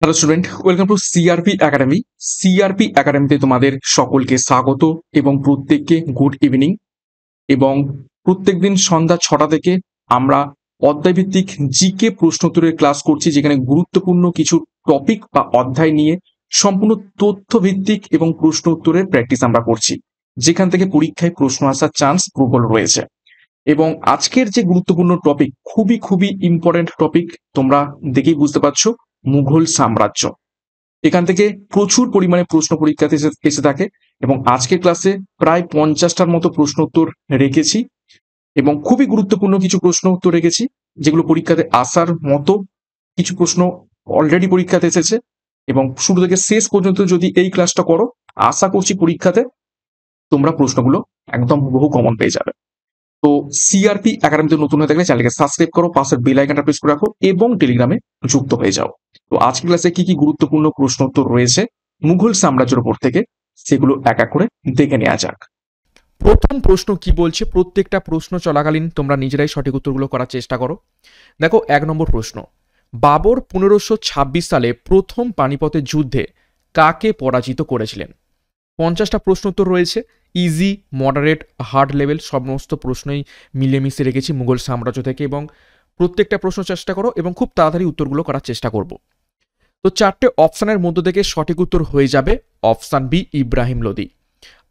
Hello student, welcome to CRP academy. CRP একাডেমিতে তোমাদের সকলকে স্বাগত এবং প্রত্যেককে গুড ইভিনিং। এবং প্রত্যেকদিন সন্ধ্যা 6টা থেকে আমরা অধ্যায়ভিত্তিক জিকে প্রশ্নোত্তরের ক্লাস করছি, যেখানে গুরুত্বপূর্ণ কিছু টপিক বা অধ্যায় নিয়ে সম্পূর্ণ তথ্যভিত্তিক এবং প্রশ্ন উত্তরের প্র্যাকটিস আমরা করছি, যেখান থেকে পরীক্ষায় প্রশ্ন আসার চান্স প্রবল রয়েছে। এবং আজকের যে গুরুত্বপূর্ণ টপিক, খুবই খুবই ইম্পর্টেন্ট টপিক, তোমরা দেখেই বুঝতে পারছো, মুঘল সাম্রাজ্য। এখান থেকে প্রচুর পরিমাণে প্রশ্ন পরীক্ষাতে এসে থাকে এবং আজকের ক্লাসে প্রায় 50টার মতো প্রশ্ন উত্তর রেখেছি এবং খুবই গুরুত্বপূর্ণ কিছু প্রশ্ন উত্তর রেখেছি, যেগুলো পরীক্ষাতে আসার মতো। কিছু প্রশ্ন অলরেডি পরীক্ষাতে এসেছে এবং শুরু থেকে শেষ পর্যন্ত যদি এই ক্লাসটা করো, আশা করছি পরীক্ষাতে তোমরা প্রশ্নগুলো একদম হুবহু কমন পেয়ে যাবে। তো সিআরপি একাডেমিতে নতুন হয়ে থাকলে চ্যানেলকে সাবস্ক্রাইব করো, পাশের বেল আইকনটা প্রেস করে রাখো এবং টেলিগ্রামে যুক্ত হয়ে যাও। তো আজকের ক্লাসে কি কি গুরুত্বপূর্ণ প্রশ্ন উত্তর রয়েছে মুঘল সাম্রাজ্যের উপর থেকে, সেগুলো এক এক করে দেখে নেওয়া যাক। প্রথম প্রশ্ন কি বলছে, প্রত্যেকটা প্রশ্ন চলাকালীন তোমরা নিজেরাই সঠিক উত্তরগুলো করার চেষ্টা করো। দেখো, 1 নম্বর প্রশ্ন, বাবর 1526 সালে প্রথম পানিপথের যুদ্ধে কাকে পরাজিত করেছিলেন? 50টা প্রশ্ন উত্তর রয়েছে। ইজি, মডারেট, হার্ড লেভেল সমস্ত প্রশ্নই মিলেমিশে রেখেছি মুঘল সাম্রাজ্য থেকে, এবং প্রত্যেকটা প্রশ্ন চেষ্টা করো এবং খুব তাড়াতাড়ি উত্তরগুলো করার চেষ্টা করব। তো 4টে অপশানের মধ্য থেকে সঠিক উত্তর হয়ে যাবে অপশান বি, ইব্রাহিম লোদি।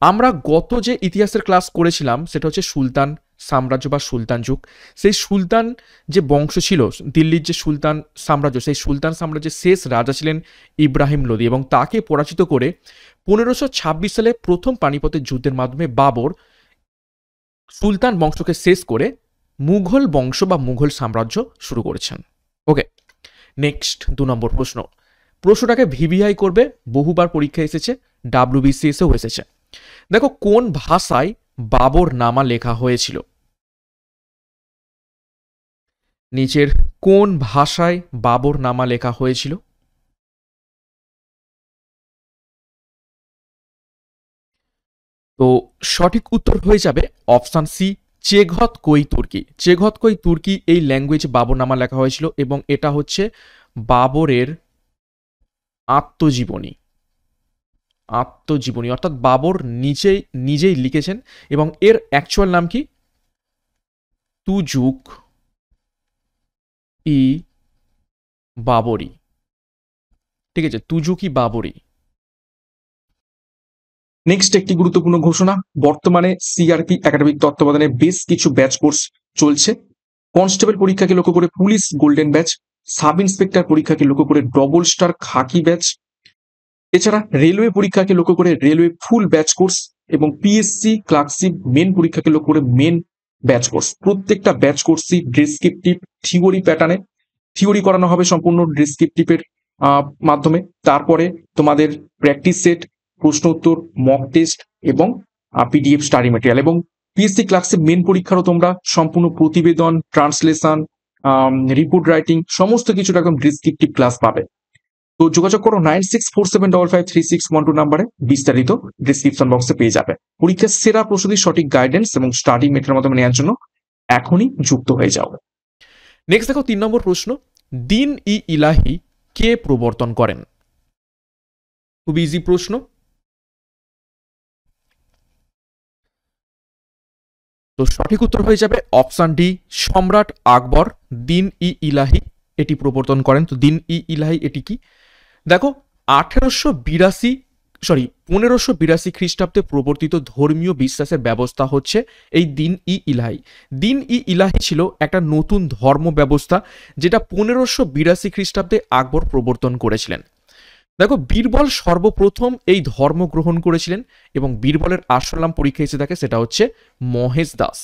আমরা গত যে ইতিহাসের ক্লাস করেছিলাম সেটা হচ্ছে সুলতান সাম্রাজ্য বা সুলতান যুগ। সেই সুলতান যে বংশ ছিল, দিল্লির যে সুলতান সাম্রাজ্য, সেই সুলতান সাম্রাজ্যের শেষ রাজা ছিলেন ইব্রাহিম লোদি, এবং তাকে পরাজিত করে 1526 সালে প্রথম পানিপথের যুদ্ধের মাধ্যমে বাবর সুলতান বংশকে শেষ করে মুঘল বংশ বা মুঘল সাম্রাজ্য শুরু করেছেন। ওকে, নেক্সট 2 নম্বর প্রশ্ন। প্রশ্নটাকে ভিভিআই করবে, বহুবার পরীক্ষা এসেছে, ডাব্লিউবিসিএসেও এসেছে। দেখো, কোন ভাষায় বাবর নামা লেখা হয়েছিল? নিচের কোন ভাষায় বাবর নামা লেখা হয়েছিল? তো সঠিক উত্তর হয়ে যাবে অপশান সি, চেঘত কই তুর্কি। চেঘত কই তুর্কি এই ল্যাঙ্গুয়েজ বাবর নামা লেখা হয়েছিল, এবং এটা হচ্ছে বাবরের আত্মজীবনী। আত্মজীবনী অর্থাৎ বাবর নিজেই লিখেছেন, এবং এর অ্যাকচুয়াল নাম কি? তুজুক ই বাবরি। ঠিক আছে, তুজুকি বাবরি। নেক্সট একটি গুরুত্বপূর্ণ ঘোষণা, বর্তমানে সিআরপি একাডেমিক তত্ত্বাবধানে বেশ কিছু ব্যাচ কোর্স চলছে। কনস্টেবল পরীক্ষাকে লক্ষ্য করে police golden batch, sub inspector পরীক্ষাকে লক্ষ্য করে ডবল স্টার খাকি ব্যাচ, এছাড়া রেলওয়ে পরীক্ষাকে লক্ষ্য করে রেলওয়ে ফুল ব্যাচ কোর্স এবং পিএসসি ক্লার্কশিপ মেন পরীক্ষাকে লক্ষ্য করে মেন ব্যাচ কোর্স। প্রত্যেকটা ব্যাচ কোর্সই ডেসক্রিপটিভ থিওরি প্যাটার্নে থিওরি করানো হবে সম্পূর্ণ ডেসক্রিপটিভের মাধ্যমে। তারপরে তোমাদের প্র্যাকটিস সেট, প্রশ্ন উত্তর, মক টেস্ট এবং পিডিএফ স্টাডি ম্যাটেরিয়াল। এবং পিএসসি ক্লার্কশিপ মেন পরীক্ষারও তোমরা সম্পূর্ণ প্রতিবেদন, ট্রান্সলেশন, রিপোর্ট রাইটিং সমস্ত কিছুর একদম ডেসক্রিপটিভ ক্লাস পাবে। তো যোগাযোগ করো 9647553612 নাম্বারে, বিস্তারিত ডিসক্রিপশন বক্সে পেয়ে যাবে। পরীক্ষার সেরা প্রস্তুতির সঠিক গাইডেন্স এবং স্টাডি মেটেরিয়াল মাধ্যমে নেওয়ার জন্য এখনই যুক্ত হয়ে যাও। নেক্সট দেখো, 3 নম্বর প্রশ্ন, দিন ই ইলাহি কে প্রবর্তন করেন? খুব ইজি প্রশ্ন। তো সঠিক উত্তর হয়ে যাবে অপশান ডি, সম্রাট আকবর দিন ই ইলাহি এটি প্রবর্তন করেন। তো দিন ই ইলাহি এটি কি? দেখো, 1582 খ্রিস্টাব্দে প্রবর্তিত ধর্মীয় বিশ্বাসের ব্যবস্থা হচ্ছে এই দিন ই ইলাহি। দিন ই ইলাহি ছিল একটা নতুন ধর্ম ব্যবস্থা, যেটা 1582 খ্রিস্টাব্দে আকবর প্রবর্তন করেছিলেন। দেখো, বীরবল সর্বপ্রথম এই ধর্ম গ্রহণ করেছিলেন, এবং বীরবলের আসল নাম পরীক্ষা এসে থাকে, সেটা হচ্ছে মহেশ দাস।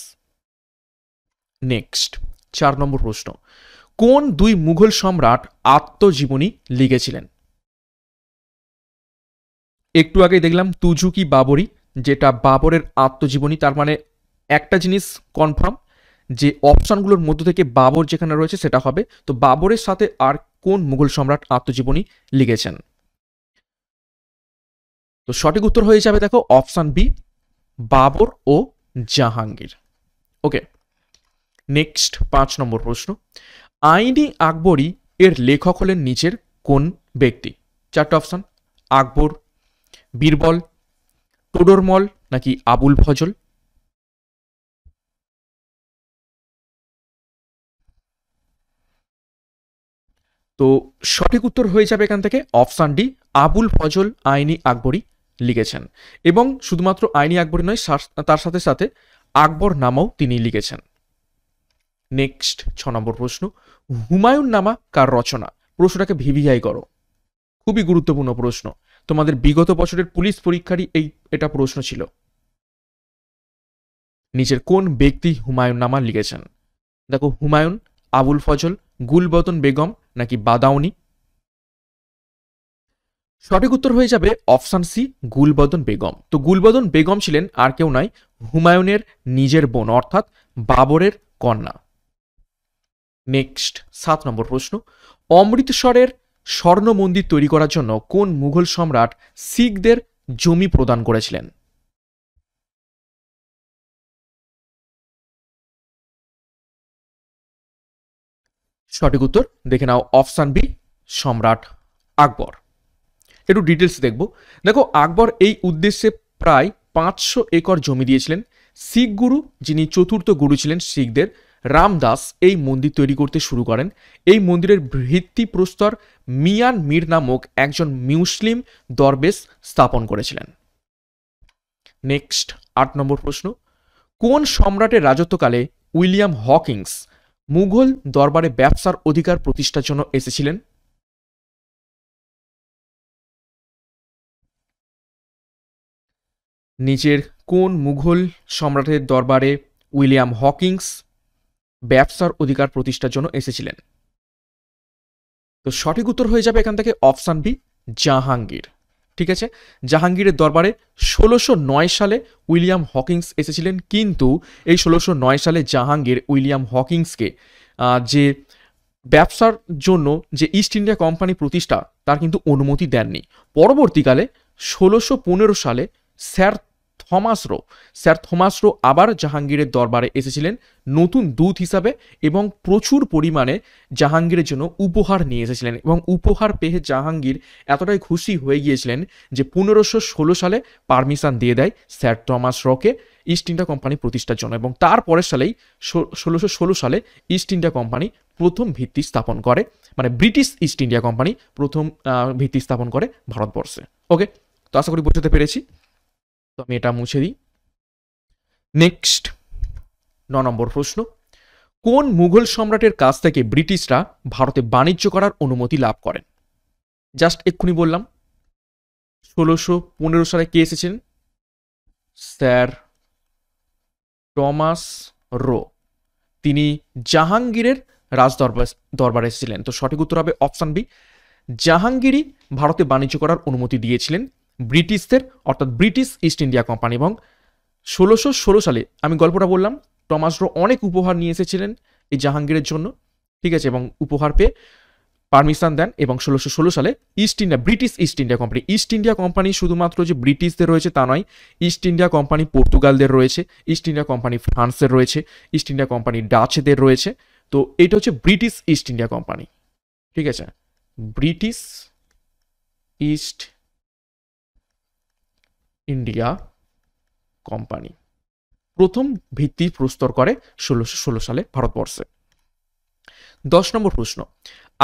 নেক্সট 4 নম্বর প্রশ্ন, কোন দুই মুঘল সম্রাট আত্মজীবনী লিখেছিলেন? একটু আগে দেখলাম তুজুকি বাবরি, যেটা বাবরের আত্মজীবনী। তার মানে একটা জিনিস কনফার্ম, যে অপশনগুলোর মধ্য থেকে বাবর যেখানে রয়েছে সেটা হবে। তো বাবরের সাথে আর কোন মুঘল সম্রাট আত্মজীবনী লিখেছেন? তো সঠিক উত্তর হয়ে যাবে, দেখো, অপশান বি, বাবর ও জাহাঙ্গীর। ওকে, নেক্সট 5 নম্বর প্রশ্ন, আইনি আকবরী এর লেখক হলেন নিচের কোন ব্যক্তি? চারটে অপশন, আকবর, বীরবল, টোডরমল নাকি আবুল ফজল? তো সঠিক উত্তর হয়ে যাবে এখান থেকে অপশান ডি, আবুল ফজল আইনি আকবরী লিখেছেন। এবং শুধুমাত্র আইনি আকবরী নয়, তার সাথে সাথে আকবর নামাও তিনি লিখেছেন। নেক্সট 6 নম্বর প্রশ্ন, হুমায়ুন নামা কার রচনা? প্রশ্নটাকে ভিভিআই করো, খুবই গুরুত্বপূর্ণ প্রশ্ন, তোমাদের বিগত বছরের পুলিশ পরীক্ষারই এটা প্রশ্ন ছিল। নিচের কোন ব্যক্তি হুমায়ুন নামা লিখেছেন? দেখো, হুমায়ুন, আবুল ফজল, গুলবদন বেগম নাকি বাদাউনি? সঠিক উত্তর হয়ে যাবে অপশান সি, গুলবদন বেগম। তো গুলবদন বেগম ছিলেন আর কেউ নয়, হুমায়ুনের নিজের বোন, অর্থাৎ বাবরের কন্যা। নেক্সট 7 নম্বর প্রশ্ন, অমৃতসরের স্বর্ণ মন্দির তৈরি করার জন্য কোন মুঘল সম্রাট শিখদের জমি প্রদান করেছিলেন? সঠিক উত্তর দেখে নাও, অপশান বি, সম্রাট আকবর। একটু ডিটেলস দেখো আকবর এই উদ্দেশ্যে প্রায় 500 একর জমি দিয়েছিলেন। শিখ গুরু, যিনি চতুর্থ গুরু ছিলেন শিখদের, রামদাস এই মন্দির তৈরি করতে শুরু করেন। এই মন্দিরের ভিত্তিপ্রস্তর মিয়ান মীর নামক একজন মুসলিম দরবেশ স্থাপন করেছিলেন। নেক্সট 8 নম্বর প্রশ্ন, কোন সম্রাটের রাজত্বকালে উইলিয়াম হকিংস মুঘল দরবারে ব্যবসার অধিকার প্রতিষ্ঠার জন্য এসেছিলেন? নিচের কোন মুঘল সম্রাটের দরবারে উইলিয়াম হকিংস ব্যবসার অধিকার প্রতিষ্ঠার জন্য এসেছিলেন? তো সঠিক উত্তর হয়ে যাবে এখান থেকে অপশান বি, জাহাঙ্গীর। ঠিক আছে, জাহাঙ্গীরের দরবারে 1609 সালে উইলিয়াম হকিংস এসেছিলেন, কিন্তু এই 1609 সালে জাহাঙ্গীর উইলিয়াম হকিংসকে যে ব্যবসার জন্য যে ইস্ট ইন্ডিয়া কোম্পানি প্রতিষ্ঠা, তার কিন্তু অনুমতি দেননি। পরবর্তীকালে 1615 সালে স্যার থমাস রো আবার জাহাঙ্গীরের দরবারে এসেছিলেন নতুন দূত হিসাবে, এবং প্রচুর পরিমাণে জাহাঙ্গীরের জন্য উপহার নিয়ে এসেছিলেন। এবং উপহার পেয়ে জাহাঙ্গীর এতটাই খুশি হয়ে গিয়েছিলেন যে 1516 সালে পারমিশন দিয়ে দেয় স্যার থমাস রকে ইস্ট ইন্ডিয়া কোম্পানি প্রতিষ্ঠার জন্য। এবং তারপরের সালেই 1616 সালে ইস্ট ইন্ডিয়া কোম্পানি প্রথম ভিত্তি স্থাপন করে, মানে ব্রিটিশ ইস্ট ইন্ডিয়া কোম্পানি প্রথম ভিত্তি স্থাপন করে ভারতবর্ষে। ওকে, তো আশা করি বোঝাতে পেরেছি। তো আমি এটা মুছে দিই। নেক্সট 9 নম্বর প্রশ্ন, কোন মুঘল সম্রাটের কাছ থেকে ব্রিটিশরা ভারতে বাণিজ্য করার অনুমতি লাভ করেন? জাস্ট এক্ষুনি বললাম, 1615 সালে কে এসেছিলেন? স্যার টমাস রো, তিনি জাহাঙ্গীরের দরবারে এসেছিলেন। তো সঠিক উত্তর হবে অপশান বি, জাহাঙ্গীরই ভারতে বাণিজ্য করার অনুমতি দিয়েছিলেন ব্রিটিশদের, অর্থাৎ ব্রিটিশ ইস্ট ইন্ডিয়া কোম্পানি। এবং 1616 সালে আমি গল্পটা বললাম, টমাস রো অনেক উপহার নিয়ে এসেছিলেন এই জাহাঙ্গীরের জন্য। ঠিক আছে, এবং উপহার পেয়ে পারমিশন দেন, এবং 1616 সালে ব্রিটিশ ইস্ট ইন্ডিয়া কোম্পানি শুধুমাত্র যে ব্রিটিশদের রয়েছে তা নয়, ইস্ট ইন্ডিয়া কোম্পানি পর্তুগালদের রয়েছে, ইস্ট ইন্ডিয়া কোম্পানি ফ্রান্সের রয়েছে, ইস্ট ইন্ডিয়া কোম্পানি ডাচদের রয়েছে। তো এটা হচ্ছে ব্রিটিশ ইস্ট ইন্ডিয়া কোম্পানি। ঠিক আছে, ব্রিটিশ ইস্ট ইন্ডিয়া কোম্পানি প্রথম ভিত্তি প্রস্তর করে 1616 সালে ভারতবর্ষে। 10 নম্বর প্রশ্ন,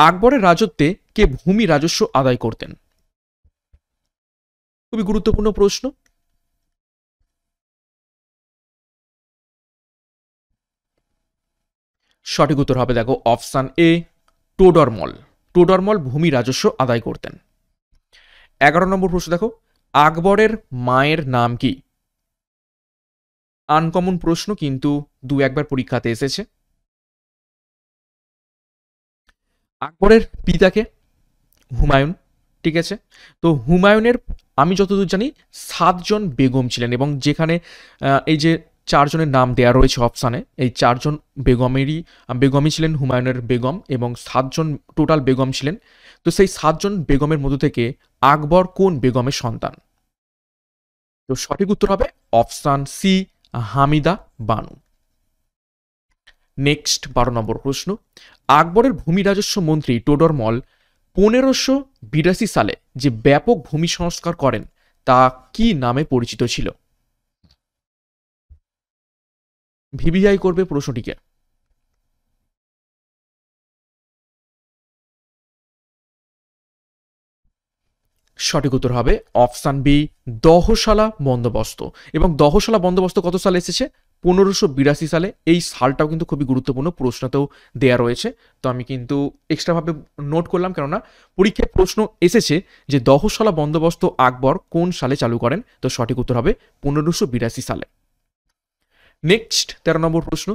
আকবরের রাজত্বে কে ভূমি রাজস্ব আদায় করতেন? খুবই গুরুত্বপূর্ণ প্রশ্ন। সঠিক উত্তর হবে দেখো অপশান এ, টোডরমল ভূমি রাজস্ব আদায় করতেন। 11 নম্বর প্রশ্ন দেখো, আকবরের মায়ের নাম কি? আনকমন প্রশ্ন, কিন্তু 2-1বার পরীক্ষাতে এসেছে। আকবরের পিতাকে হুমায়ুন। ঠিক আছে, তো হুমায়ুনের আমি যতদূর জানি 7 জন বেগম ছিলেন, এবং যেখানে এই যে 4 জনের নাম দেয়া রয়েছে অপশানে, এই 4 জন বেগমই ছিলেন হুমায়ুনের বেগম, এবং 7 জন টোটাল বেগম ছিলেন। তো সেই 7 জন বেগমের মধ্য থেকে আকবর কোন বেগমের সন্তান? তো সঠিক উত্তর হবে option C, Hamida Banu. Next 12 নম্বর প্রশ্ন, আকবরের ভূমি রাজস্ব মন্ত্রী টোডরমল 1582 সালে যে ব্যাপক ভূমি সংস্কার করেন তা কি নামে পরিচিত ছিল? ভিভিআই করবে প্রশ্নটিকে। সঠিক উত্তর হবে অপশান বি, দহশালা বন্দোবস্ত। এবং দহশালা বন্দোবস্ত কত সালে এসেছে? 1582 সালে। এই সালটাও কিন্তু খুবই গুরুত্বপূর্ণ, প্রশ্নতেও দেয়া রয়েছে। তো আমি কিন্তু এক্সট্রাভাবে নোট করলাম, কেননা পরীক্ষায় প্রশ্ন এসেছে যে দহশালা বন্দোবস্ত আকবর কোন সালে চালু করেন। তো সঠিক উত্তর হবে 1582 সালে। নেক্সট 13 নম্বর প্রশ্ন,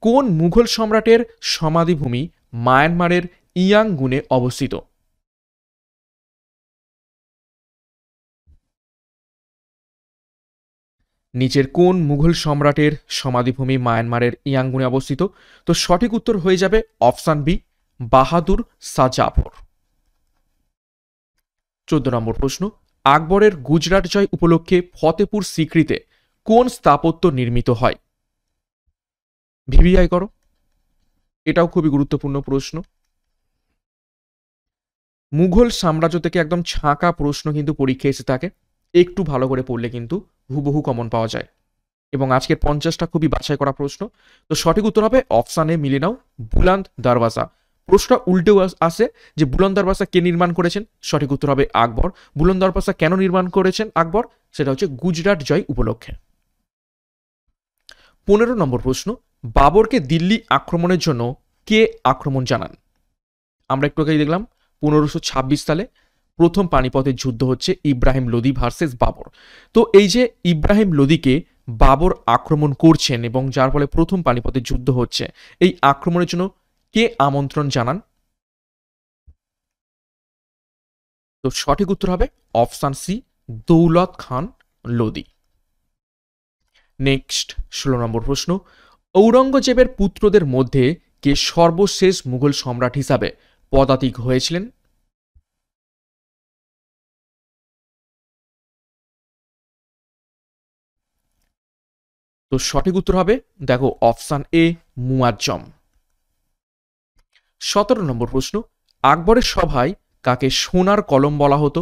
কোন মুঘল সম্রাটের সমাধিভূমি মায়ানমারের ইয়াঙ্গুনে অবস্থিত? নিচের কোন মুঘল সম্রাটের সমাধিভূমি মায়ানমারের ইয়াঙ্গুনে অবস্থিত? তো সঠিক উত্তর হয়ে যাবে অপশান বি, বাহাদুর শাহ জাফর। 14 নম্বর প্রশ্ন, আকবরের গুজরাট জয় উপলক্ষে ফতেপুর সিক্রিতে কোন স্থাপত্য নির্মিত হয়? ভিভিআই করো। এটাও খুবই গুরুত্বপূর্ণ প্রশ্ন। মুঘল সাম্রাজ্য থেকে একদম ছাঁকা প্রশ্ন কিন্তু পরীক্ষা এসে থাকে, একটু ভালো করে পড়লে কিন্তু হুবহু কমন পাওয়া যায়। এবং আজকের 50টা খুবই বাছাই করা প্রশ্ন। তো সঠিক উত্তর হবে অপশান এ, মিলে নাও, বুলন্দ দরওয়াজা। প্রশ্নটা উল্টেও আসে যে বুলন্দ দরওয়াজা কে নির্মাণ করেছেন? সঠিক উত্তর হবে আকবর। বুলন্দ দরওয়াজা কেন নির্মাণ করেছেন আকবর? সেটা হচ্ছে গুজরাট জয় উপলক্ষে। 15 নম্বর প্রশ্ন, বাবরকে দিল্লি আক্রমণের জন্য কে আক্রমণ জানান? আমরা একটু আগেই দেখলাম 1526 সালে প্রথম পানিপথের যুদ্ধ হচ্ছে ইব্রাহিম লোদি ভার্সেস বাবর। তো এই যে ইব্রাহিম লোদিকে বাবর আক্রমণ করছেন এবং যার ফলে প্রথম পানিপথের যুদ্ধ হচ্ছে, এই আক্রমণের জন্য কে আমন্ত্রণ জানান? তো সঠিক উত্তর হবে অপশান সি, দৌলত খান লোদি। নেক্সট 16 নম্বর প্রশ্ন, ঔরঙ্গজেবের পুত্রদের মধ্যে কে সর্বশেষ মুঘল সম্রাট হিসাবে পদাতিক হয়েছিলেন? তো সঠিক উত্তর হবে, দেখো, অপশান এ, মুয়াজ্জম। 17 নম্বর প্রশ্ন, আকবরের সভায় কাকে সোনার কলম বলা হতো?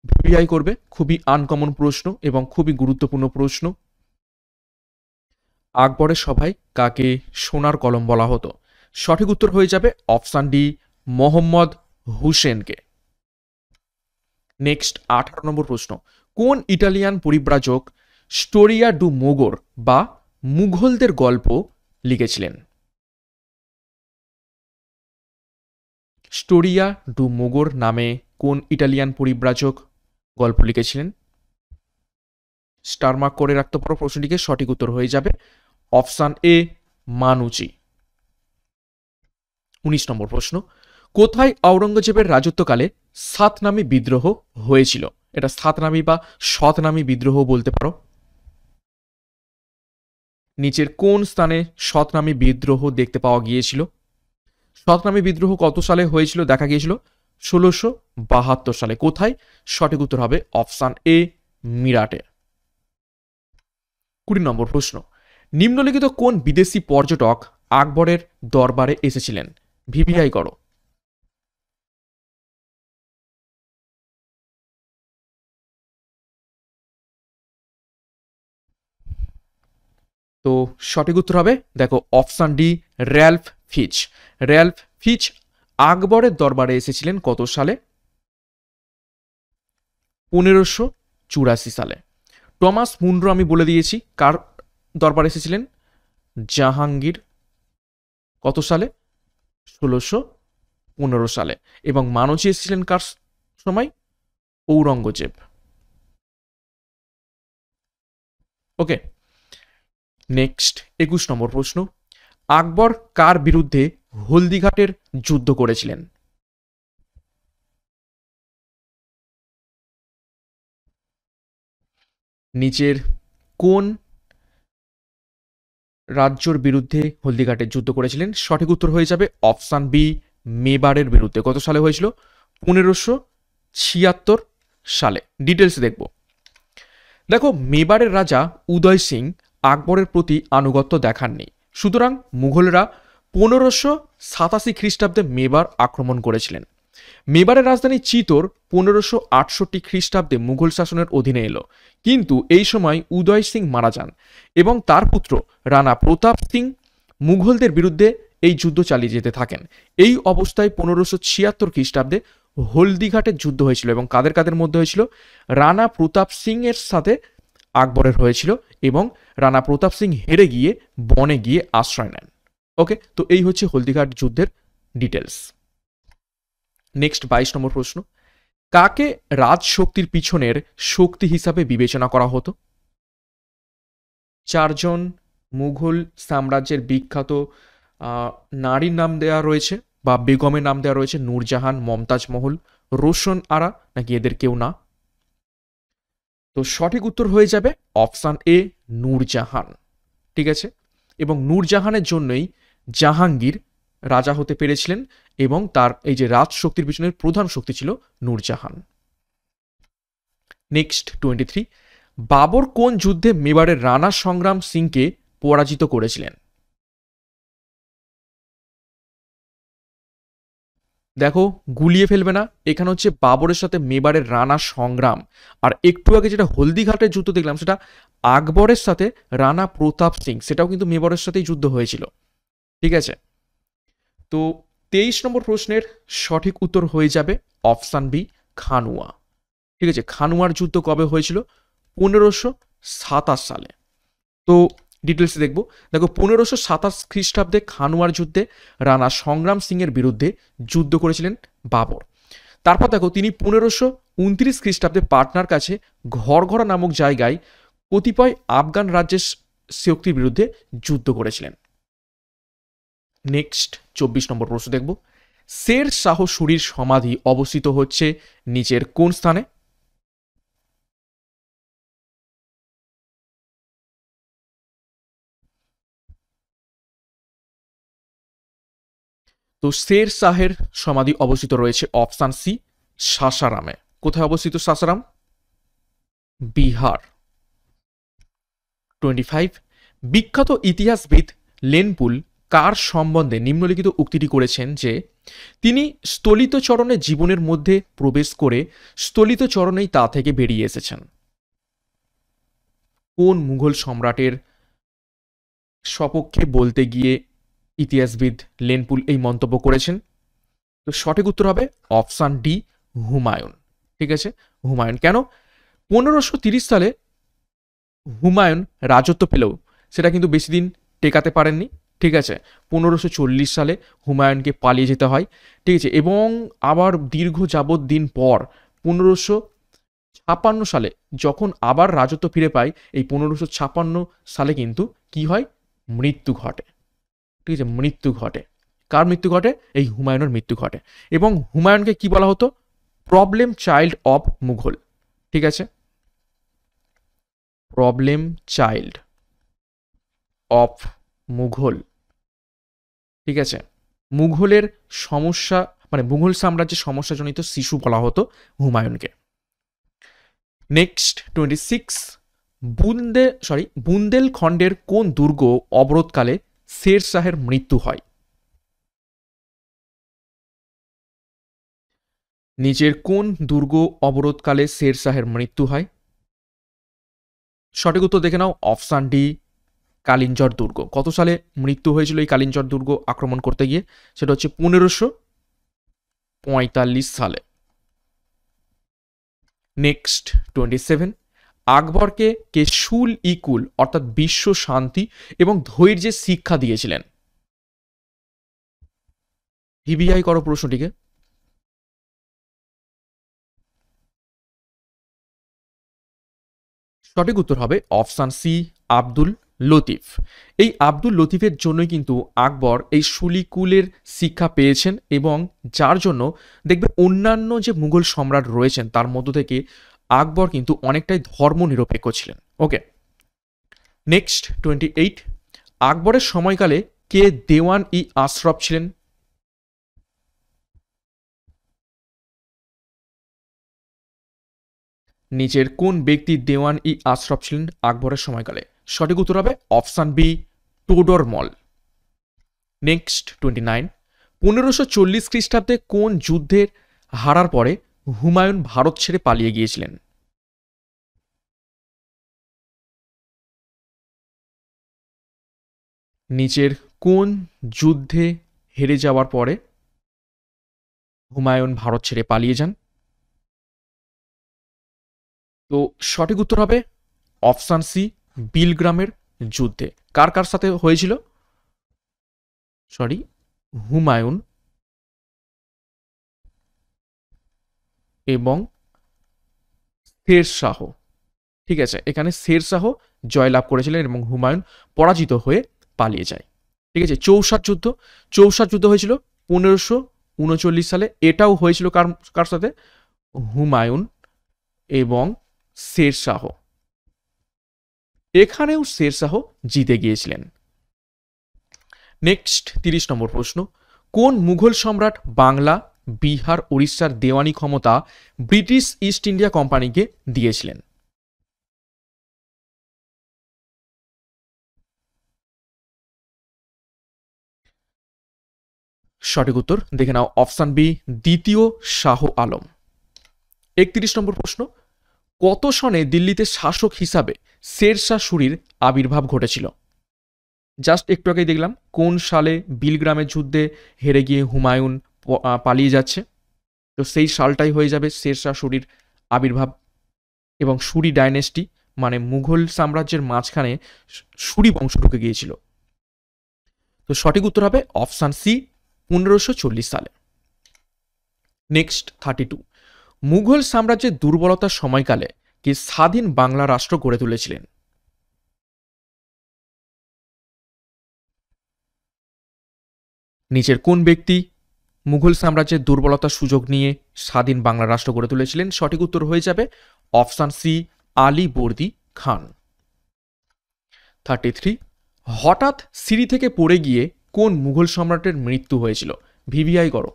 ভিভিআই করবে, খুবই আনকমন প্রশ্ন এবং খুবই গুরুত্বপূর্ণ প্রশ্ন। আকবরের সভায় কাকে সোনার কলম বলা হতো? সঠিক উত্তর হয়ে যাবে অপশান ডি, মোহাম্মদ হুসেনকে। নেক্সট 18 নম্বর প্রশ্ন, কোন ইটালিয়ান পরিব্রাজক স্টোরিয়া ডু মোগর বা মুঘলদের গল্প লিখেছিলেন? স্টোরিয়া ডু মোগর নামে কোন ইটালিয়ান পরিব্রাজক গল্প লিখেছিলেন? স্টার মার্ক করে রাখতে পারো প্রশ্নটিকে। সঠিক উত্তর হয়ে যাবে অপশান এ, মানুচি। 19 নম্বর প্রশ্ন, কোথায় আওরঙ্গজেবের রাজত্বকালে সাতনামী বিদ্রোহ হয়েছিল? এটা সাতনামী বা শতনামী বিদ্রোহ বলতে পারো। নিচের কোন স্থানে শতনামী বিদ্রোহ দেখতে পাওয়া গিয়েছিল? শতনামী বিদ্রোহ কত সালে হয়েছিল দেখা গিয়েছিল? 1672 সালে। কোথায়? সঠিক উত্তর হবে অপশান এ, মিরাটে। 20 নম্বর প্রশ্ন, নিম্নলিখিত কোন বিদেশি পর্যটক আকবরের দরবারে এসেছিলেন? ভিভিআই করো। তো সঠিক উত্তর হবে, দেখো, অপশান ডি, র্যালফ ফিচ। র্যালফ ফিচ আকবরের দরবারে এসেছিলেন কত সালে? 1584 সালে। টমাস মুনরো আমি বলে দিয়েছি কার দরবারে এসেছিলেন? জাহাঙ্গীর। কত সালে? 1615 সালে। এবং মানচি এসেছিলেন কার সময়? ঔরঙ্গজেব। ওকে, নেক্সট 21 নম্বর প্রশ্ন, আকবর কার বিরুদ্ধে হলদিঘাটের যুদ্ধ করেছিলেন? নিচের কোন রাজ্যর বিরুদ্ধে হলদিঘাটের যুদ্ধ করেছিলেন? সঠিক উত্তর হয়ে যাবে অপশান বি, মেবারের বিরুদ্ধে। কত সালে হয়েছিল? 1576 সালে। ডিটেলস দেখব। দেখো, মেবারের রাজা উদয় সিং আকবরের প্রতি আনুগত্য দেখাননি, সুতরাং মুঘলরা 1587 খ্রিস্টাব্দে মেবার আক্রমণ করেছিলেন। মেবারের রাজধানী চিতোর 1568 খ্রিস্টাব্দে মুঘল শাসনের অধীনে এলো, কিন্তু এই সময় উদয় সিং মারা যান এবং তার পুত্র রানা প্রতাপ সিং মুঘলদের বিরুদ্ধে এই যুদ্ধ চালিয়ে যেতে থাকেন। এই অবস্থায় 1576 খ্রিস্টাব্দে হলদিঘাটের যুদ্ধ হয়েছিল এবং কাদের কাদের মধ্যে হয়েছিল? রানা প্রতাপ সিং এর সাথে আকবরের হয়েছিল এবং রানা প্রতাপ সিং হেরে গিয়ে বনে গিয়ে আশ্রয় নেন। ওকে, তো এই হচ্ছে হলদিঘাট যুদ্ধের ডিটেলস। নেক্সট 22 নম্বর প্রশ্ন, কাকে রাজশক্তির পিছনের শক্তি হিসাবে বিবেচনা করা হতো? চারজন মুঘল সাম্রাজ্যের বিখ্যাত নারীর নাম দেওয়া রয়েছে বা বেগমের নাম দেওয়া রয়েছে, নূরজাহান, মমতাজ মহল, রোশন আরা, নাকি এদের কেউ না? তো সঠিক উত্তর হয়ে যাবে অপশান এ, নূরজাহান। ঠিক আছে, এবং নূরজাহানের জন্যই জাহাঙ্গীর রাজা হতে পেরেছিলেন এবং তার এই যে রাজশক্তির পিছনের প্রধান শক্তি ছিল নূরজাহান। নেক্সট 23, বাবর কোন যুদ্ধে মেবারের রানা সংগ্রাম সিংকে পরাজিত করেছিলেন? দেখো, গুলিয়ে ফেলবে না, এখানে হচ্ছে বাবরের সাথে মেবারের রানা সংগ্রাম। আর একটু আগে যেটা হলদিঘাটের যুদ্ধ দেখলাম সেটা আকবরের সাথে রানা প্রতাপ সিং, সেটাও কিন্তু মেবারের সাথেই যুদ্ধ হয়েছিল। ঠিক আছে, তো 23 নম্বর প্রশ্নের সঠিক উত্তর হয়ে যাবে অপশান বি, খানুয়া। ঠিক আছে, খানুয়ার যুদ্ধ কবে হয়েছিল? 1527 সালে। তো ডিটেলসে দেখো 1527 খ্রিস্টাব্দে খানুয়ার যুদ্ধে রানা সংগ্রাম সিং এর বিরুদ্ধে যুদ্ধ করেছিলেন বাবর। তারপর দেখো তিনি 1529 খ্রিস্টাব্দে পাটনার কাছে ঘরঘরা নামক জায়গায় কতিপয় আফগান রাজ্যের শক্তির বিরুদ্ধে যুদ্ধ করেছিলেন। নেক্সট 24 নম্বর প্রশ্ন দেখব, শের শাহ সুরির সমাধি অবস্থিত হচ্ছে নিচের কোন স্থানে? তো শের শাহের সমাধি অবস্থিত রয়েছে অপশান সি, সাসারামে। কোথায় অবস্থিত সাসারাম? বিহার। 25, বিখ্যাত ইতিহাসবিদ লেনপুল কার সম্বন্ধে নিম্নলিখিত উক্তিটি করেছেন যে তিনি স্থলিত চরণে জীবনের মধ্যে প্রবেশ করে স্থলিত চরণেই তা থেকে বেরিয়ে এসেছেন? কোন মুঘল সম্রাটের সপক্ষে বলতে গিয়ে ইতিহাসবিদ লেনপুল এই মন্তব্য করেছেন? তো সঠিক উত্তর হবে অপশান ডি, হুমায়ুন। ঠিক আছে, হুমায়ুন। কেন? 1530 সালে হুমায়ুন রাজত্ব পেলেও সেটা কিন্তু বেশি দিন টেকাতে পারেননি। ঠিক আছে, 1540 সালে হুমায়ুনকে পালিয়ে যেতে হয়। ঠিক আছে, এবং আবার দীর্ঘ যাবৎ দিন পর 1556 সালে যখন আবার রাজত্ব ফিরে পায়, এই 1556 সালে কিন্তু কি হয়? মৃত্যু ঘটে। ঠিক আছে, মৃত্যু ঘটে। কার মৃত্যু ঘটে? এই হুমায়ুনের মৃত্যু ঘটে। এবং হুমায়ুনকে কি বলা হতো? Problem child of Mughal. ঠিক আছে, প্রবলেম চাইল্ড অফ মুঘল। ঠিক আছে, মুঘলের সমস্যা মানে মুঘল সাম্রাজ্যের সমস্যাজনিত শিশু বলা হতো হুমায়ুনকে। নেক্সট 26, বুন্দেলখণ্ডের কোন দুর্গ অবরোধকালে শের শাহের মৃত্যু হয়? নিচের কোন দুর্গ অবরোধকালে শের শাহের মৃত্যু হয়? সঠিক উত্তর দেখে নাও অপশান ডি, কালিঞ্জর দুর্গ। কত সালে মৃত্যু হয়েছিল এই কালিঞ্জর দুর্গ আক্রমণ করতে গিয়ে? সেটা হচ্ছে 1545 সালে। নেক্সট 27, আকবরকে কে সুল ইকুল অর্থাৎ বিশ্ব শান্তি এবং ধৈর্যের শিক্ষা দিয়েছিলেন? ভিভিআই করো প্রশ্নটিকে। সঠিক উত্তর হবে অপশান সি, আব্দুল লতিফ। এই আব্দুল লতিফের জন্যই কিন্তু আকবর এই সুলিকুলের শিক্ষা পেয়েছেন এবং যার জন্য দেখবে অন্যান্য যে মুঘল সম্রাট রয়েছেন তার মধ্য থেকে আকবর কিন্তু অনেকটাই ধর্মনিরপেক্ষ ছিলেন। ওকে, নেক্সট 28, আকবরের সময়কালে কে দেওয়ান ই আশরফ ছিলেন? নিচের কোন ব্যক্তি দেওয়ান ই আশরফ ছিলেন আকবরের সময়কালে? সঠিক উত্তর হবে অপশান বি, টোডরমল। নেক্সট 29, 1540 খ্রিস্টাব্দে কোন যুদ্ধের হারার পরে হুমায়ুন ভারত ছেড়ে পালিয়ে গিয়েছিলেন? নিচের কোন যুদ্ধে হেরে যাওয়ার পরে হুমায়ুন ভারত ছেড়ে পালিয়ে যান? তো সঠিক উত্তর হবে অপশান সি, বিলগ্রামের যুদ্ধে। কার কার সাথে হয়েছিল? হুমায়ুন এবং শেরশাহ। ঠিক আছে, এখানে শেরশাহ জয়লাভ করেছিলেন এবং হুমায়ুন পরাজিত হয়ে পালিয়ে যায়। ঠিক আছে, চৌসার যুদ্ধ হয়েছিল 1539 সালে। এটাও হয়েছিল কার কার সাথে? হুমায়ুন এবং শেরশাহ। এখানেও শেরশাহ জিতে গিয়েছিলেন। নেক্সট 30 নম্বর প্রশ্ন, কোন মুঘল সম্রাট বাংলা, বিহার, উড়িষ্যার দেওয়ানি ক্ষমতা ব্রিটিশ ইস্ট ইন্ডিয়া কোম্পানিকে দিয়েছিলেন? সঠিক উত্তর দেখে নাও, অপশান বি, দ্বিতীয় শাহ আলম। 31 নম্বর প্রশ্ন, কত সনে দিল্লিতে শাসক হিসাবে শেরশাহ সুরির আবির্ভাব ঘটেছিল? জাস্ট একটু আগেই দেখলাম কোন সালে বিলগ্রামের যুদ্ধে হেরে গিয়ে হুমায়ুন পালিয়ে যাচ্ছে, তো সেই সালটাই হয়ে যাবে শেরশাহ সুরির আবির্ভাব। এবং সুরি ডাইনেস্টি মানে মুঘল সাম্রাজ্যের মাঝখানে সুরি বংশ ঢুকে গিয়েছিল। তো সঠিক উত্তর হবে অপশান সি, 1540 সালে। নেক্সট 32, মুঘল সাম্রাজ্যের দুর্বলতার সময়কালে কে স্বাধীন বাংলা রাষ্ট্র গড়ে তুলেছিলেন? নিচের কোন ব্যক্তি মুঘল সাম্রাজ্যের দুর্বলতার সুযোগ নিয়ে স্বাধীন বাংলা রাষ্ট্র গড়ে তুলেছিলেন? সঠিক উত্তর হয়ে যাবে অপশান সি, আলী বর্দী খান। 33, হঠাৎ সিঁড়ি থেকে পড়ে গিয়ে কোন মুঘল সম্রাটের মৃত্যু হয়েছিল? ভিভিআই করো।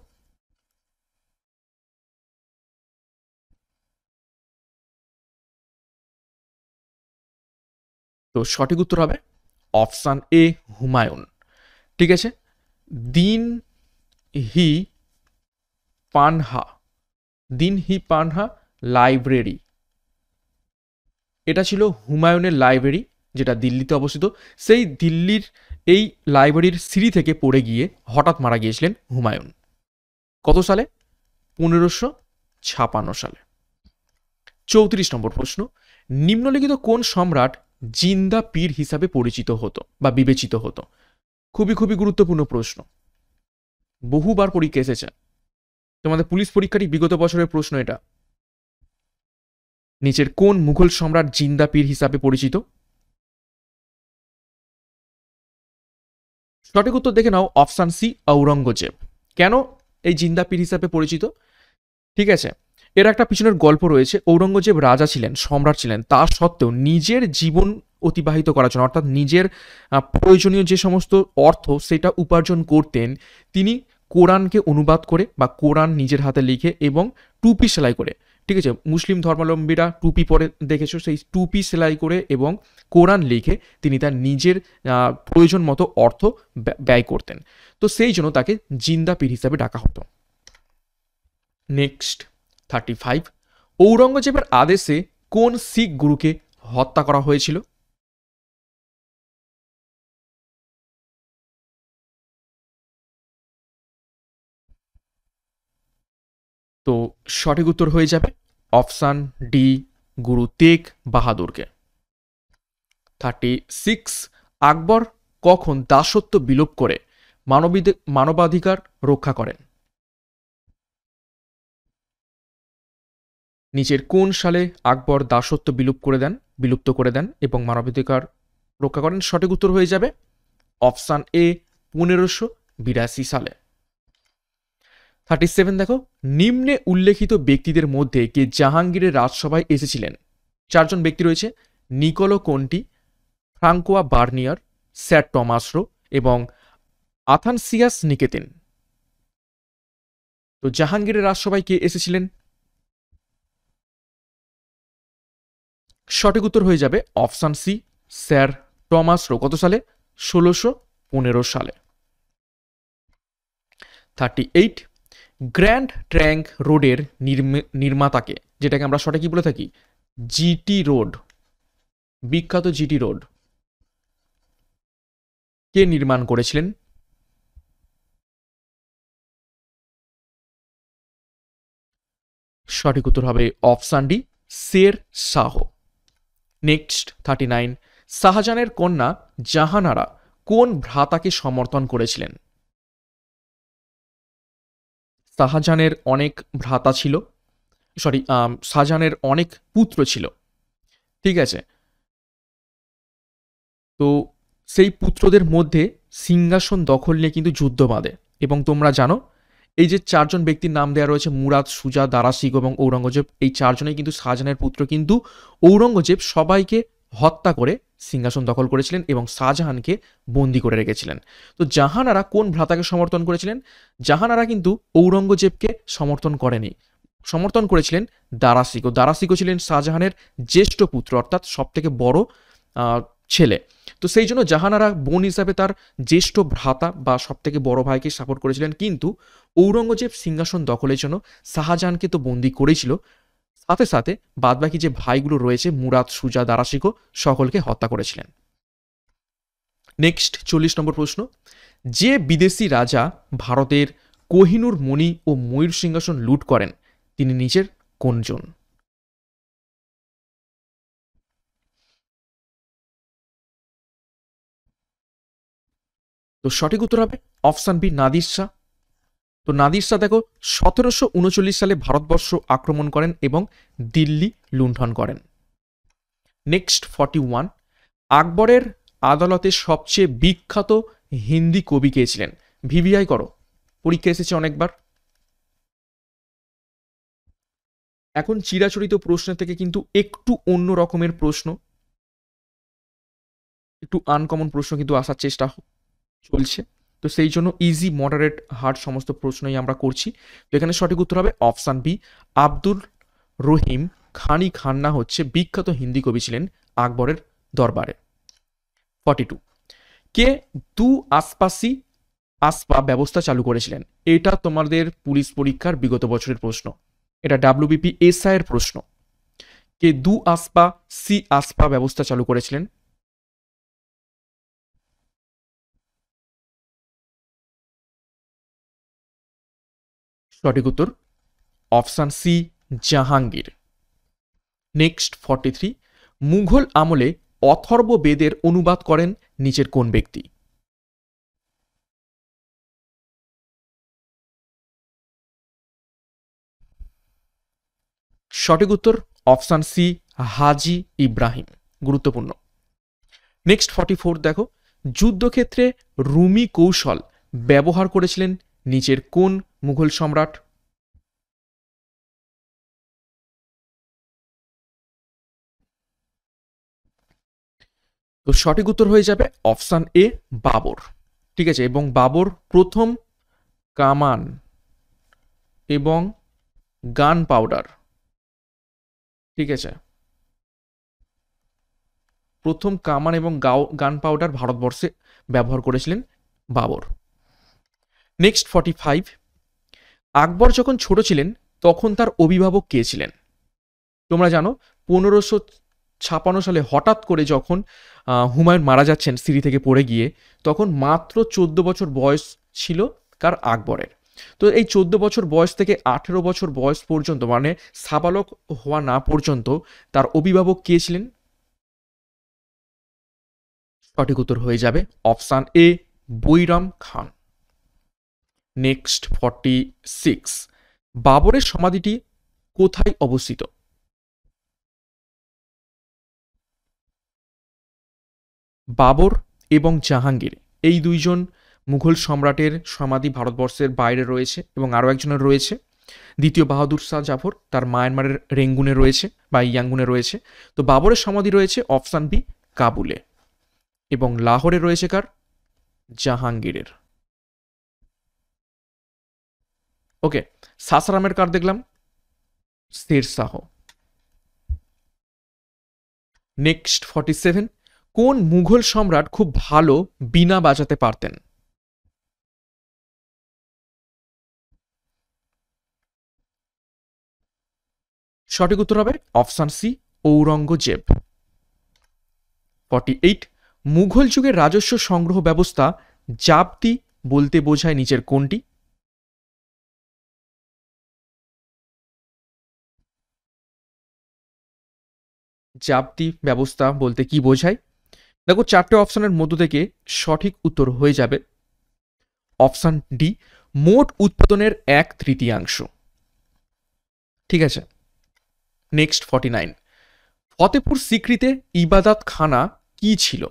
তো সঠিক উত্তর হবে অপশান এ, হুমায়ুন। ঠিক আছে, দিন হি পানহা, লাইব্রেরি, এটা ছিল হুমায়ুনের লাইব্রেরি, যেটা দিল্লিতে অবস্থিত। সেই দিল্লির এই লাইব্রেরির সিঁড়ি থেকে পড়ে গিয়ে হঠাৎ মারা গিয়েছিলেন হুমায়ুন। কত সালে? 1556 সালে। 34 নম্বর প্রশ্ন, নিম্নলিখিত কোন সম্রাট জিন্দা পীর হিসাবে পরিচিত হতো বা বিবেচিত হতো? খুবই খুবই গুরুত্বপূর্ণ প্রশ্ন, বহুবার পরীক্ষা এসেছে, তোমাদের পুলিশ পরীক্ষারই বিগত বছরের প্রশ্ন এটা। নিচের কোন মুঘল সম্রাট জিন্দা পীর হিসাবে পরিচিত? সঠিক উত্তর দেখে নাও, অপশান সি, ঔরঙ্গজেব। কেন এই জিন্দা পীর হিসাবে পরিচিত? ঠিক আছে, এর একটা পিছনের গল্প রয়েছে। ঔরঙ্গজেব রাজা ছিলেন, সম্রাট ছিলেন, তা সত্ত্বেও নিজের জীবন অতিবাহিত করার জন্য, অর্থাৎ নিজের প্রয়োজনীয় যে সমস্ত অর্থ সেটা উপার্জন করতেন, তিনি কোরআনকে অনুবাদ করে বা কোরআন নিজের হাতে লিখে এবং টুপি সেলাই করে, ঠিক আছে, মুসলিম ধর্মাবলম্বীরা টুপি পরে দেখেছো, সেই টুপি সেলাই করে এবং কোরআন লিখে তিনি তার নিজের প্রয়োজন মতো অর্থ ব্যয় করতেন। তো সেই জন্য তাকে জিন্দা পীর হিসাবে ডাকা হতো। নেক্সট 35, ঔরঙ্গজেবের আদেশে কোন শিখ গুরুকে হত্যা করা হয়েছিল? তো সঠিক উত্তর হয়ে যাবে অপশান ডি, গুরু তেগ বাহাদুরকে। 36, আকবর কখন দাসত্ব বিলোপ করে মানবাধিকার রক্ষা করেন? নিচের কোন সালে আকবর দাসত্ব বিলুপ্ত করে দেন এবং মানবাধিকার রক্ষা করেন? সঠিক উত্তর হয়ে যাবে অপশান এ, 1582 সালে। 37 দেখো, নিম্নে উল্লেখিত ব্যক্তিদের মধ্যে কে জাহাঙ্গীরের রাজসভায় এসেছিলেন? চারজন ব্যক্তি রয়েছে, নিকোলো কোন্টি, ফ্রাঙ্কোয়া বার্নিয়ার, স্যার টমাসরো এবং আথানসিয়াস নিকেতিন। তো জাহাঙ্গীরের রাজসভায় কে এসেছিলেন? সঠিক উত্তর হয়ে যাবে অপশান সি, স্যার টমাসরো। কত সালে? 1615 সালে। 38, গ্র্যান্ড ট্র্যাঙ্ক রোডের নির্মাতাকে, যেটাকে আমরা শর্টে কি বলে থাকি, জিটি রোড, বিখ্যাত জিটি রোড, কে নির্মাণ করেছিলেন? সঠিক উত্তর হবে option D, Sher Shah. Next 39, শাহজাহানের কন্যা জাহানারা কোন ভ্রাতাকে সমর্থন করেছিলেন? শাহজাহানের অনেক ভ্রাতা ছিল, শাহজাহানের অনেক পুত্র ছিল, ঠিক আছে। তো সেই পুত্রদের মধ্যে সিংহাসন দখল নিয়ে কিন্তু যুদ্ধ বাঁধে, এবং তোমরা জানো এই যে চারজন ব্যক্তির নাম দেওয়া রয়েছে, মুরাদ, সুজা, দারাশিক এবং ঔরঙ্গজেব, এই চারজনেই কিন্তু শাহজাহানের পুত্র, কিন্তু ঔরঙ্গজেব সবাইকে হত্যা করে সিংহাসন দখল করেছিলেন এবং শাহজাহানকে বন্দি করে রেখেছিলেন। তো জাহানারা কোন ভ্রাতাকে সমর্থন করেছিলেন? জাহানারা কিন্তু ঔরঙ্গজেবকে সমর্থন করেনি, সমর্থন করেছিলেন দারাশিকো। দারাশিকো ছিলেন শাহজাহানের জ্যেষ্ঠ পুত্র, অর্থাৎ সব থেকে বড় ছেলে। তো সেই জন্য জাহানারা বোন হিসাবে তার জ্যেষ্ঠ ভ্রাতা বা সব থেকে বড় ভাইকে সাপোর্ট করেছিলেন, কিন্তু ঔরঙ্গজেব সিংহাসন দখলের জন্য শাহজাহানকে তো বন্দি করেছিল, সাথে সাথে বাদবাকি যে ভাইগুলো রয়েছে মুরাদ, সুজা, দারাশিকো, সকলকে হত্যা করেছিলেন। নেক্সট 40 নম্বর প্রশ্ন, যে বিদেশি রাজা ভারতের কোহিনূর মণি ও ময়ূর সিংহাসন লুট করেন তিনি নিচের কোনজন? তো সঠিক উত্তর হবে অপশান বি, নাদির শাহ। তো নাদির শাহ দেখো 1739 সালে ভারতবর্ষ আক্রমণ করেন এবং দিল্লি লুণ্ঠন করেন। নেক্সট 41, আকবরের আদালতে সবচেয়ে বিখ্যাত হিন্দি কবি কে ছিলেন? ভিভিআই করো, পরীক্ষা এসেছে অনেকবার। এখন চিরাচরিত প্রশ্ন থেকে কিন্তু একটু অন্য রকমের প্রশ্ন, একটু আনকমন প্রশ্ন কিন্তু আসার চেষ্টা চলছে। তো সেই জন্য ইজি, মডারেট, হার্ড সমস্ত প্রশ্নই আমরা করছি। তো এখানে সঠিক উত্তর হবে অপশান বি, আব্দুল রহিম খানি খান্না হচ্ছে বিখ্যাত হিন্দি কবি ছিলেন আকবরের দরবারে। 42, কে দু আসপাসি আসপা ব্যবস্থা চালু করেছিলেন? এটা তোমাদের পুলিশ পরীক্ষার বিগত বছরের প্রশ্ন, এটা ডাব্লিউবিপি এসআই এর প্রশ্ন। কে দু আসপা সি আসপা ব্যবস্থা চালু করেছিলেন? সঠিক উত্তর option C, Jahangir. Next 43, Mughal আমলে অথর্ব বেদের অনুবাদ করেন নিচের কোন ব্যক্তি? সঠিক উত্তর অপশান সি, হাজি ইব্রাহিম। গুরুত্বপূর্ণ। নেক্সট 44 দেখো, যুদ্ধক্ষেত্রে রুমি কৌশল ব্যবহার করেছিলেন নিচের কোন মুঘল সম্রাট? তো সঠিক উত্তর হয়ে যাবে অপশান এ, বাবর। ঠিক আছে, এবং বাবর প্রথম কামান এবং গান পাউডার, ঠিক আছে, প্রথম কামান এবং গান পাউডার ভারতবর্ষে ব্যবহার করেছিলেন বাবর। নেক্সট 45, আকবর যখন ছোট ছিলেন তখন তার অভিভাবক কে ছিলেন? তোমরা জানো 1556 সালে হঠাৎ করে যখন হুমায়ুন মারা যাচ্ছেন সিঁড়ি থেকে পড়ে গিয়ে, তখন মাত্র 14 বছর বয়স ছিল কার? আকবরের। তো এই 14 বছর বয়স থেকে 18 বছর বয়স পর্যন্ত, মানে সাবালক হওয়া না পর্যন্ত তার অভিভাবক কে ছিলেন? সঠিক উত্তর হয়ে যাবে option A, Bairam Khan. Next 46, বাবরের সমাধিটি কোথায় অবস্থিত? বাবর এবং জাহাঙ্গীর এই দুইজন মুঘল সম্রাটের সমাধি ভারতবর্ষের বাইরে রয়েছে, এবং আরও একজনের রয়েছে দ্বিতীয় বাহাদুর শাহ জাফর, তার মায়ানমারের রেঙ্গুনে রয়েছে বা ইয়াঙ্গুনে রয়েছে। তো বাবরের সমাধি রয়েছে অপশান বি, কাবুলে, এবং লাহোরে রয়েছে কার? জাহাঙ্গীরের। ওকে, সাসারামের কার দেখলাম? শের শাহ। নেক্সট 47, কোন মুঘল সম্রাট খুব ভালো বীণা বাজাতে পারতেন? সঠিক উত্তর হবে অপশান সি, ঔরঙ্গজেব। 48, মুঘল যুগের রাজস্ব সংগ্রহ ব্যবস্থা জাপ্তি বলতে বোঝায় নিচের কোনটি? জাপ্তি ব্যবস্থা বলতে কি বোঝায়? দেখো, চারটে অপশনের মধ্য থেকে সঠিক উত্তর হয়ে যাবে অপশান ডি, মোট উৎপাদনের 1/3। ঠিক আছে। নেক্সট 49, ফতেপুর সিক্রিতে ইবাদত খানা কি ছিল?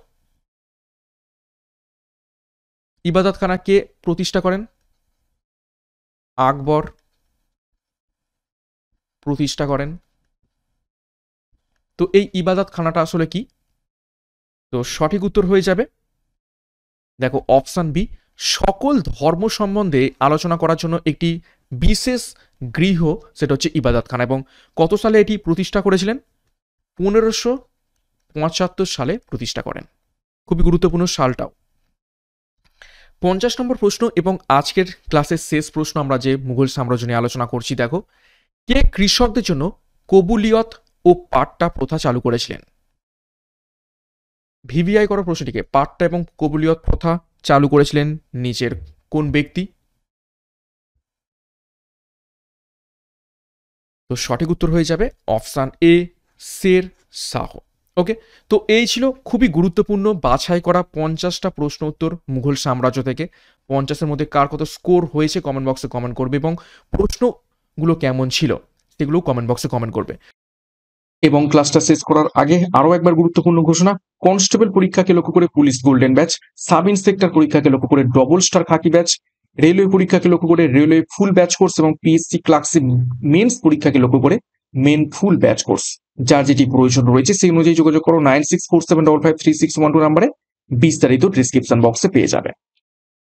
ইবাদত খানা কে প্রতিষ্ঠা করেন? আকবর প্রতিষ্ঠা করেন। তো এই ইবাদত খানাটা আসলে কি? তো সঠিক উত্তর হয়ে যাবে দেখো অপশান বি, সকল ধর্ম সম্বন্ধে আলোচনা করার জন্য একটি বিশেষ গৃহ, সেটা হচ্ছে ইবাদতখানা। এবং কত সালে এটি প্রতিষ্ঠা করেছিলেন? 1575 সালে প্রতিষ্ঠা করেন। খুবই গুরুত্বপূর্ণ সালটাও। 50 নম্বর প্রশ্ন এবং আজকের ক্লাসের শেষ প্রশ্ন, আমরা যে মুঘল সাম্রাজ্য নিয়ে আলোচনা করছি। দেখো, কে কৃষকদের জন্য কবুলিয়ত ও পাট্টা প্রথা চালু করেছিলেন? ভিভিআই করা প্রশ্নটিকে, পাট্টা এবং কবুলিয়ত প্রথা চালু করেছিলেন নিচের কোন ব্যক্তি? তো সঠিক উত্তর হয়ে যাবে অপশান এ, শের শাহ। ওকে, তো এই ছিল খুবই গুরুত্বপূর্ণ বাছাই করা 50টা প্রশ্ন উত্তর মুঘল সাম্রাজ্য থেকে। 50-এর মধ্যে কার কত স্কোর হয়েছে কমেন্ট বক্সে কমেন্ট করবে, এবং প্রশ্নগুলো কেমন ছিল সেগুলো কমেন্ট বক্সে কমেন্ট করবে। এবং ক্লাসটা শেষ করার আগে আরো একবার গুরুত্বপূর্ণ ঘোষণা, কনস্টেবল পরীক্ষাকে লক্ষ্য করে police golden batch, sub inspector পরীক্ষাকে লক্ষ্য করে ডবল স্টার খাকি ব্যাচ, রেলওয়ে পরীক্ষাকে লক্ষ্য করে রেলওয়ে ফুল ব্যাচ কোর্স এবং পিএসসি ক্লার্কশিপ মেন্স পরীক্ষাকে লক্ষ্য করে মেন ফুল ব্যাচ কোর্স। যার যেটি প্রয়োজন রয়েছে সেই অনুযায়ী যোগাযোগ করো 9647553612 নাম্বারে, বিস্তারিত ডিসক্রিপশন বক্সে পেয়ে যাবে।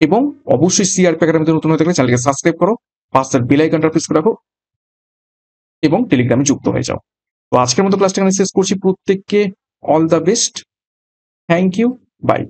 এবং অবশ্যই সিআরপি একাডেমিতে নতুন হয়ে থাকলে চ্যানেলকে সাবস্ক্রাইব করো, পাশের বেল আইকনটা প্রেস করে রাখো এবং টেলিগ্রামে যুক্ত হয়ে যাও। তো আজকের মতো ক্লাসটা এখানে শেষ করছি। প্রত্যেককে all the best, thank you, by.